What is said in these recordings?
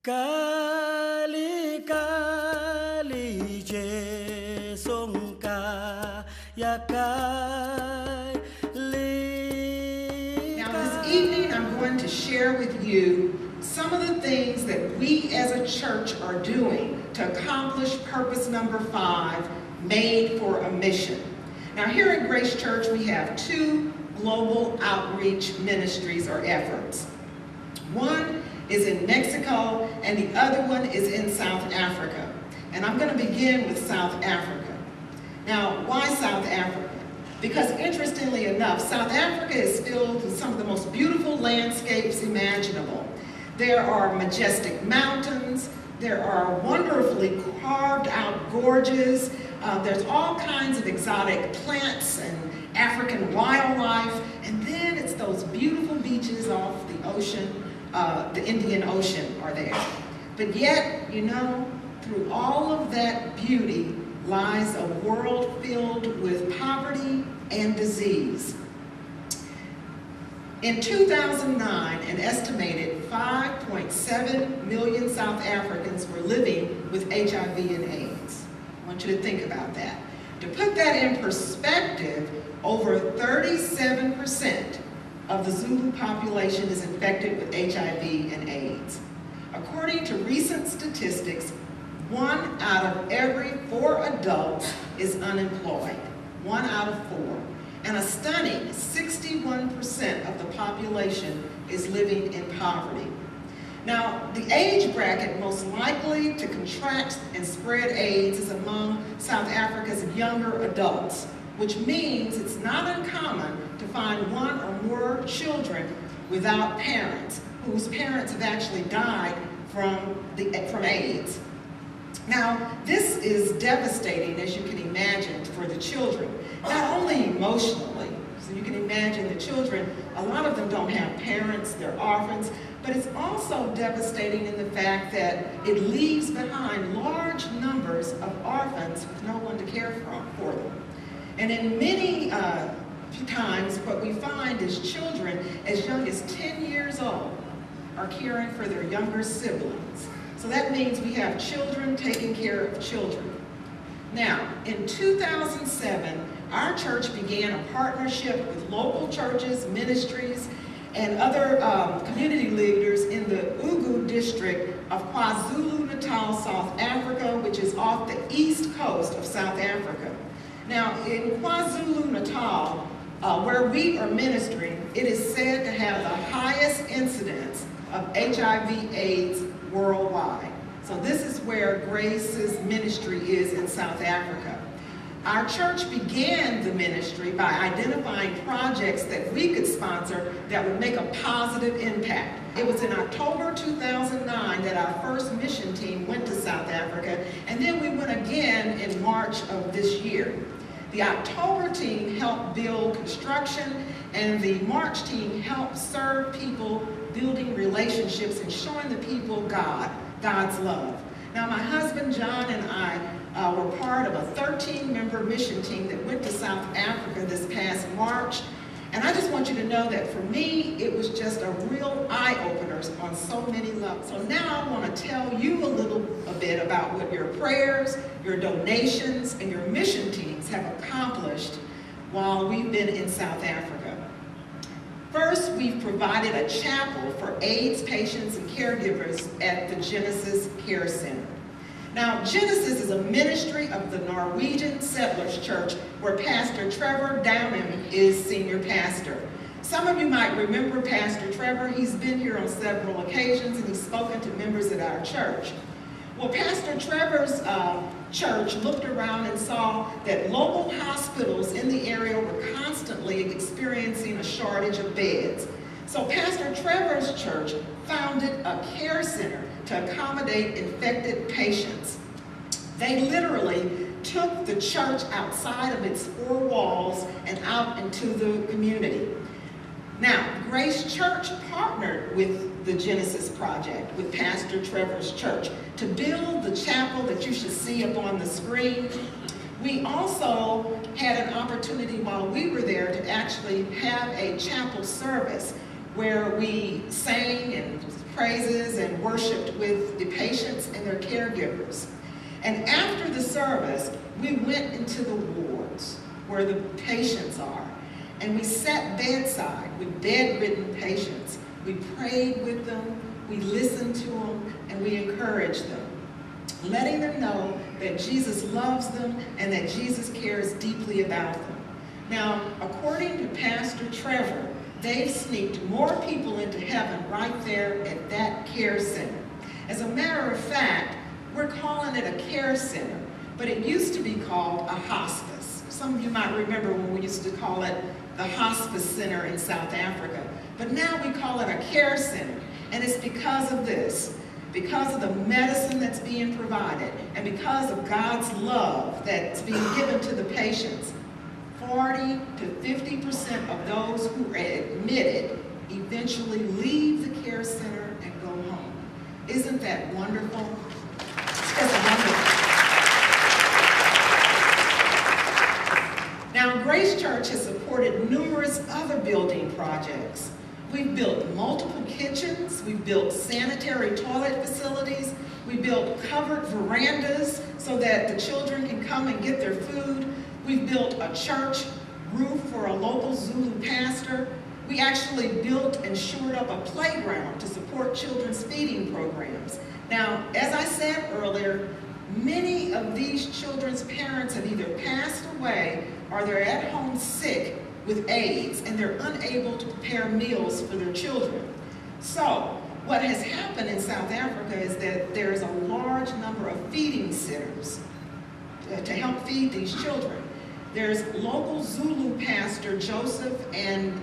Kali kali je songka yakai li. Now this evening I'm going to share with you some of the things that we as a church are doing to accomplish purpose number 5, made for a mission. Now here at Grace Church we have 2 global outreach ministries or efforts. One is in Mexico and the other one is in South Africa. And I'm going to begin with South Africa. Now, why South Africa? Because interestingly enough, South Africa is filled with some of the most beautiful landscapes imaginable. There are majestic mountains, there are wonderfully carved out gorges, there's all kinds of exotic plants and African wildlife, and then it's those beautiful beaches off the ocean. The Indian Ocean are there. But yet, you know, through all of that beauty lies a world filled with poverty and disease. In 2009, an estimated 5.7 million South Africans were living with HIV and AIDS. I want you to think about that. To put that in perspective, over 37% of the Zulu population is infected with HIV and AIDS. According to recent statistics, 1 out of every 4 adults is unemployed. 1 out of 4. And a stunning 61% of the population is living in poverty. Now, the age bracket most likely to contract and spread AIDS is among South Africa's younger adults, which means it's not uncommon to find 1 or more children without parents, whose parents have actually died from AIDS. Now, this is devastating, as you can imagine, for the children, not only emotionally. So you can imagine the children, a lot of them don't have parents, they're orphans, but it's also devastating in the fact that it leaves behind large numbers of orphans with no one to care for them. And in many times, what we find is children as young as 10 years old are caring for their younger siblings. So that means we have children taking care of children. Now, in 2007, our church began a partnership with local churches, ministries, and other community leaders in the Ugu district of KwaZulu-Natal, South Africa, which is off the east coast of South Africa. Now, in KwaZulu-Natal, where we are ministering, it is said to have the highest incidence of HIV/AIDS worldwide. So this is where Grace's ministry is in South Africa. Our church began the ministry by identifying projects that we could sponsor that would make a positive impact. It was in October 2009 that our first mission team went to South Africa, and then we went again in March of this year. The October team helped build construction, and the March team helped serve people, building relationships and showing the people God's love. Now, my husband John and I were part of a 13-member mission team that went to South Africa this past March. And I just want you to know that for me, it was just a real eye-opener on so many levels. So now I want to tell you a bit about what your prayers, your donations, and your mission teams have accomplished while we've been in South Africa. First, we've provided a chapel for AIDS patients and caregivers at the Genesis Care Center. Now, Genesis is a ministry of the Norwegian Settlers Church where Pastor Trevor Downham is senior pastor. Some of you might remember Pastor Trevor. He's been here on several occasions and he's spoken to members at our church. Well, Pastor Trevor's church looked around and saw that local hospitals in the area were constantly experiencing a shortage of beds. So Pastor Trevor's church founded a care center to accommodate infected patients. They literally took the church outside of its 4 walls and out into the community. Now, Grace Church partnered with the Genesis Project, with Pastor Trevor's church, to build the chapel that you should see up on the screen. We also had an opportunity while we were there to actually have a chapel service where we sang and praises and worshiped with the patients and their caregivers. And after the service, we went into the wards where the patients are. And we sat bedside with bedridden patients. We prayed with them, we listened to them, and we encouraged them, letting them know that Jesus loves them and that Jesus cares deeply about them. Now, according to Pastor Trevor, they've sneaked more people into heaven right there at that care center. As a matter of fact, we're calling it a care center, but it used to be called a hospice. Some of you might remember when we used to call it the hospice center in South Africa, but now we call it a care center, and it's because of this. Because of the medicine that's being provided, and because of God's love that's being given to the patients, 40 to 50% of those who are admitted eventually leave the care center and go home. Isn't that wonderful? It's just wonderful. Now, Grace Church has supported numerous other building projects. We've built multiple kitchens, we've built sanitary toilet facilities, we built covered verandas so that the children can come and get their food. We've built a church roof for a local Zulu pastor. We actually built and shored up a playground to support children's feeding programs. Now, as I said earlier, many of these children's parents have either passed away or they're at home sick with AIDS, and they're unable to prepare meals for their children. So, what has happened in South Africa is that there's a large number of feeding centers to help feed these children. There's local Zulu pastor Joseph and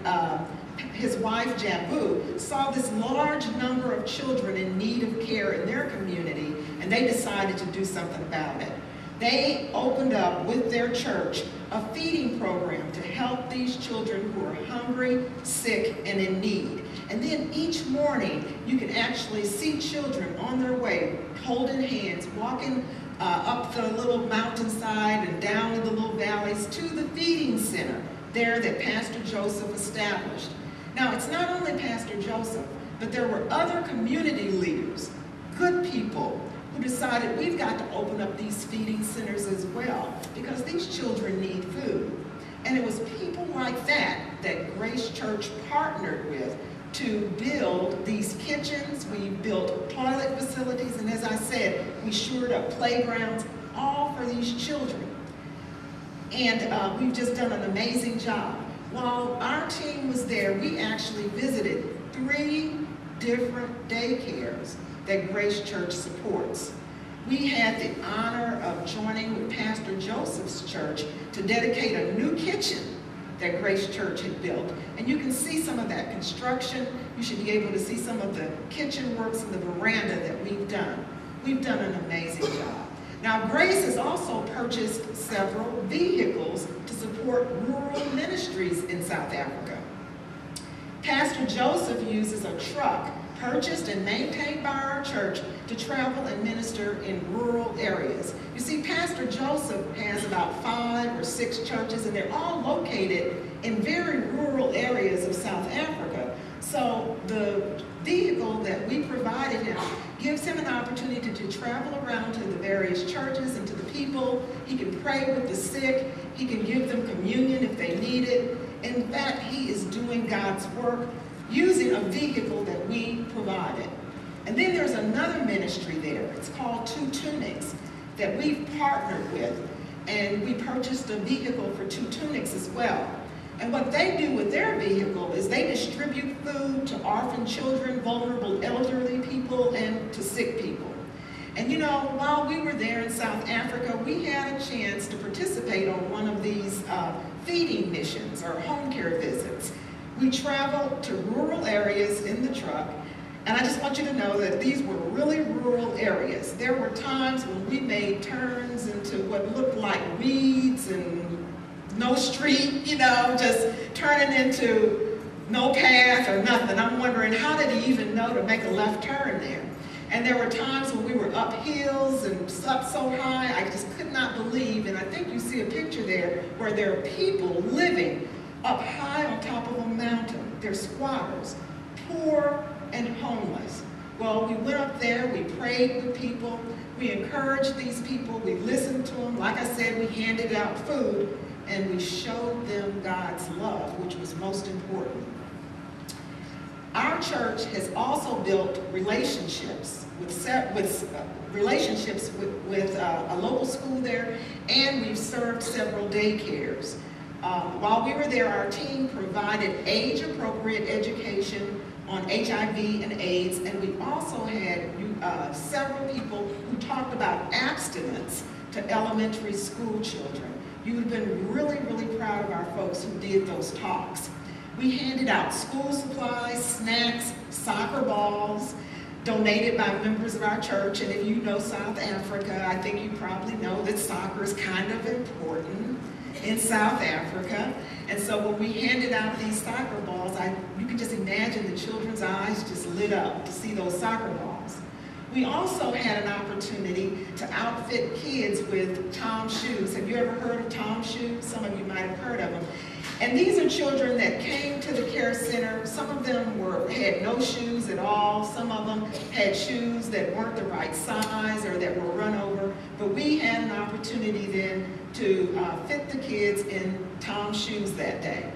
his wife Jabu saw this large number of children in need of care in their community, and they decided to do something about it. They opened up with their church a feeding program to help these children who are hungry, sick, and in need. And then each morning, you can actually see children on their way, holding hands, walking up the little mountainside and down in the little valleys to the feeding center there that Pastor Joseph established. Now, it's not only Pastor Joseph, but there were other community leaders, good people, who decided we've got to open up these feeding centers as well because these children need food. And it was people like that that Grace Church partnered with to build these kitchens. We built toilet facilities, and as I said, we shored up playgrounds, all for these children. And we've just done an amazing job. While our team was there, we actually visited 3 different daycares that Grace Church supports. We had the honor of joining with Pastor Joseph's church to dedicate a new kitchen that Grace Church had built. And you can see some of that construction. You should be able to see some of the kitchen works and the veranda that we've done. We've done an amazing job. Now, Grace has also purchased several vehicles to support rural ministries in South Africa. Pastor Joseph uses a truck purchased and maintained by our church to travel and minister in rural areas. You see, Pastor Joseph has about 5 or 6 churches, and they're all located in very rural areas of South Africa. So the vehicle that we provided him gives him an opportunity to travel around to the various churches and to the people. He can pray with the sick. He can give them communion if they need it. In fact, he is doing God's work using a vehicle that we provided. And then there's another ministry there. It's called Two Tunics that we've partnered with. And we purchased a vehicle for Two Tunics as well. And what they do with their vehicle is they distribute food to orphan children, vulnerable elderly people, and to sick people. And you know, while we were there in South Africa, we had a chance to participate on one of these feeding missions or home care visits. We traveled to rural areas in the truck, and I just want you to know that these were really rural areas. There were times when we made turns into what looked like weeds and no street, you know, just turning into no path or nothing. I'm wondering, how did he even know to make a left turn there? And there were times when we were up hills and up so high, I just could not believe, and I think you see a picture there where there are people living up high on top of a mountain. They're squatters, poor and homeless. Well, we went up there, we prayed with people, we encouraged these people, we listened to them. Like I said, we handed out food, and we showed them God's love, which was most important. Our church has also built relationships with a local school there, and we've served several daycares. While we were there, our team provided age-appropriate education on HIV and AIDS, and we also had several people who talked about abstinence to elementary school children. You would have been really, really proud of our folks who did those talks. We handed out school supplies, snacks, soccer balls, donated by members of our church. And if you know South Africa, I think you probably know that soccer is kind of important in South Africa. And so when we handed out these soccer balls, you can just imagine the children's eyes just lit up to see those soccer balls. We also had an opportunity to outfit kids with Tom's shoes. Have you ever heard of Tom's shoes? Some of you might have heard of them. And these are children that came to the care center. Some of them had no shoes at all. Some of them had shoes that weren't the right size or that were run over. But we had an opportunity then to fit the kids in Tom's shoes that day.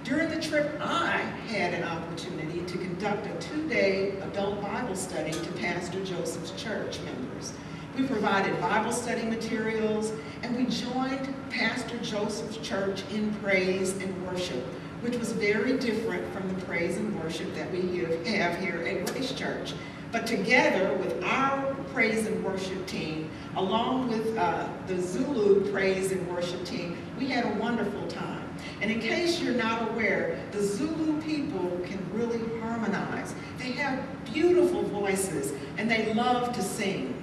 During the trip, I had an opportunity to conduct a 2-day adult Bible study to Pastor Joseph's church members. We provided Bible study materials, and we joined Pastor Joseph's church in praise and worship, which was very different from the praise and worship that we have here at Grace Church. But together with our praise and worship team, along with the Zulu praise and worship team, we had a wonderful time. And in case you're not aware, the Zulu people can really harmonize. They have beautiful voices, and they love to sing.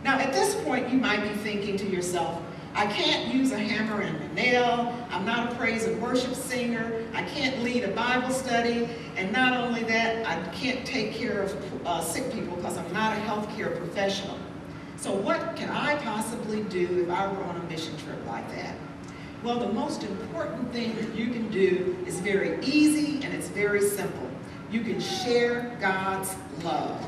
Now, at this point, you might be thinking to yourself, I can't use a hammer and a nail. I'm not a praise and worship singer. I can't lead a Bible study. And not only that, I can't take care of sick people because I'm not a healthcare professional. So what can I possibly do if I were on a mission trip like that? Well, the most important thing that you can do is very easy, and it's very simple. You can share God's love.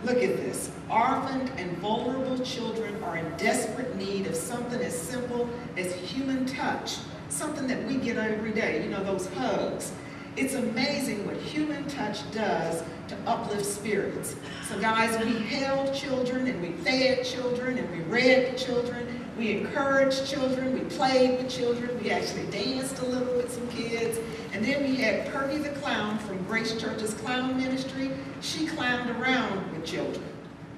Look at this. Orphaned and vulnerable children are in desperate need of something as simple as human touch, something that we get every day, you know, those hugs. It's amazing what human touch does to uplift spirits. So guys, we held children, and we fed children, and we read to children, we encouraged children, we played with children, we actually danced a little with some kids, and then we had Perky the Clown from Grace Church's Clown Ministry. She clowned around with children.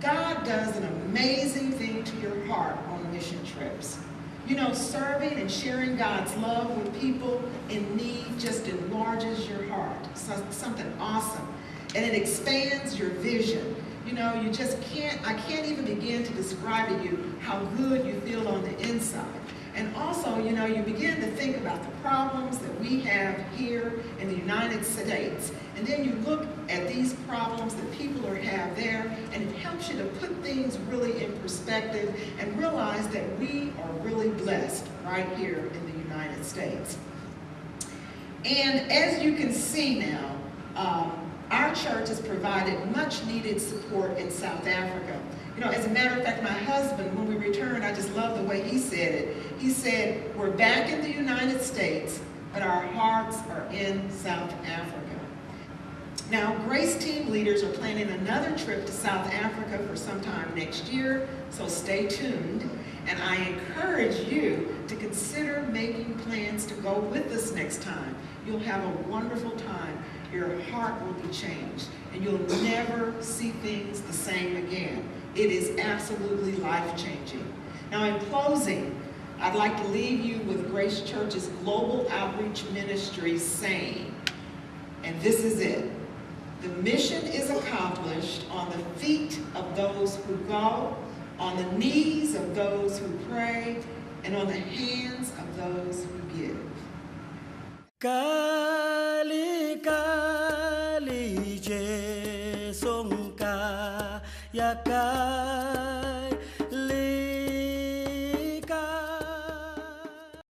God does an amazing thing to your heart on mission trips. You know, serving and sharing God's love with people in need just enlarges your heart. Something awesome. And it expands your vision. You know, you just I can't even begin to describe to you how good you feel on the inside. And also, you know, you begin to think about the problems that we have here in the United States. And then you look at these problems that people have there, and it helps you to put things really in perspective and realize that we are really blessed right here in the United States. And as you can see now, our church has provided much needed support in South Africa. You know, as a matter of fact, my husband, when we returned, I just love the way he said it. He said, we're back in the United States, but our hearts are in South Africa. Now, Grace team leaders are planning another trip to South Africa for sometime next year, so stay tuned. And I encourage you to consider making plans to go with us next time. You'll have a wonderful time. Your heart will be changed, and you'll never see things the same again. It is absolutely life-changing. Now, in closing, I'd like to leave you with Grace Church's Global Outreach Ministry saying, and this is it: the mission is accomplished on the feet of those who go, on the knees of those who pray, and on the hands of those who give. Kali kali je songka ya kali